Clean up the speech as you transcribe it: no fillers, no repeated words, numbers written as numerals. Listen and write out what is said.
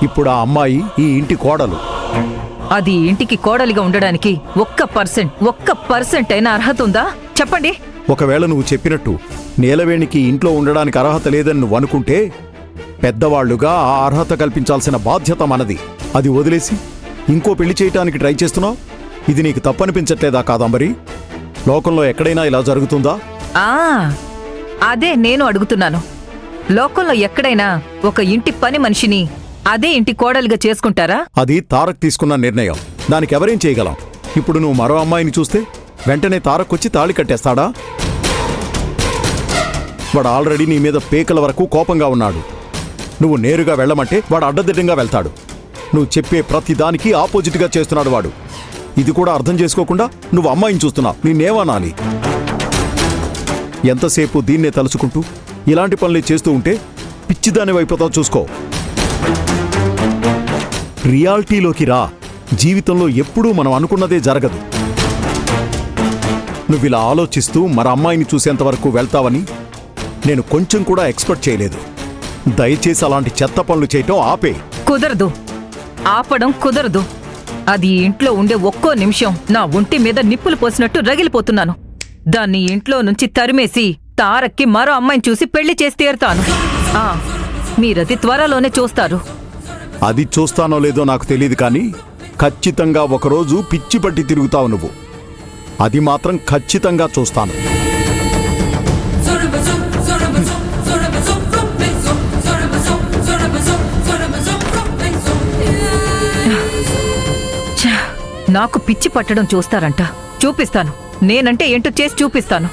ఇప్పుడు ఆ అమ్మాయి ఈ ఇంటి కోడలు. అది ఇంటికి కోడలిగా ఉండడానికి 1% అయినా అర్హత ఉందా చెప్పండి. ఒకవేళ నువ్వు చెప్పినట్టు నీలవేణికి ఇంట్లో ఉండడానికి అర్హత లేదని నువ్వు అనుకుంటే పెద్దవాళ్లుగా ఆ అర్హత కల్పించాల్సిన బాధ్యత మనది. అది వదిలేసి ఇంకో పెళ్లి చేయటానికి ట్రై చేస్తున్నావు. ఇది నీకు తప్పనిపించట్లేదా కాదంబరి? లోకంలో ఎక్కడైనా ఇలా జరుగుతుందా? అదే నేను అడుగుతున్నాను. లోకంలో ఎక్కడైనా ఒక ఇంటి పని మనిషిని అదే ఇంటి కోడలిగా చేసుకుంటారా? అది తారక్ తీసుకున్న నిర్ణయం. దానికి ఎవరేం చేయగలం? ఇప్పుడు నువ్వు మరో అమ్మాయిని చూస్తే వెంటనే తారక్ వచ్చి తాళి కట్టేస్తాడా? వాడు ఆల్రెడీ నీ మీద పేకల వరకు కోపంగా ఉన్నాడు. నువ్వు నేరుగా వెళ్ళమంటే వాడు అడ్డదిడ్డంగా వెళ్తాడు. నువ్వు చెప్పే ప్రతి దానికి ఆపోజిట్గా చేస్తున్నాడు వాడు. ఇది కూడా అర్థం చేసుకోకుండా నువ్వు అమ్మాయిని చూస్తున్నావు. నేనేమనాలి? ఎంతసేపు దీన్నే తలుచుకుంటూ ఇలాంటి పనులే చేస్తూ ఉంటే పిచ్చిదాని వైపుతావు. చూసుకో, రియాలిటీలోకి రా. జీవితంలో ఎప్పుడూ మనం అనుకున్నదే జరగదు. నువ్విలా ఆలోచిస్తూ మర అమ్మాయిని చూసేంతవరకు వెళ్తావని నేను కొంచెం కూడా ఎక్స్పెక్ట్ చేయలేదు. దయచేసి అలాంటి చెత్త పనులు చేయటం ఆపే. కుదరదు, ఆపడం కుదరదు. అది ఇంట్లో ఉండే ఒక్కో నిమిషం నా ఒంటి మీద నిప్పులు పోసినట్టు రగిలిపోతున్నాను. దాన్ని ఇంట్లో నుంచి తరిమేసి తారక్కి మరో అమ్మాయిని చూసి పెళ్లి చేసి తీరుతాను. మీరది త్వరలోనే చూస్తారు. అది చూస్తానో లేదో నాకు తెలియదు, కానీ ఖచ్చితంగా ఒకరోజు పిచ్చి పట్టి తిరుగుతావు నువ్వు. అది మాత్రం ఖచ్చితంగా చూస్తాను. నాకు పిచ్చి పట్టడం చూస్తారంట. చూపిస్తాను. నేనంటే ఏంటో చేసి చూపిస్తాను.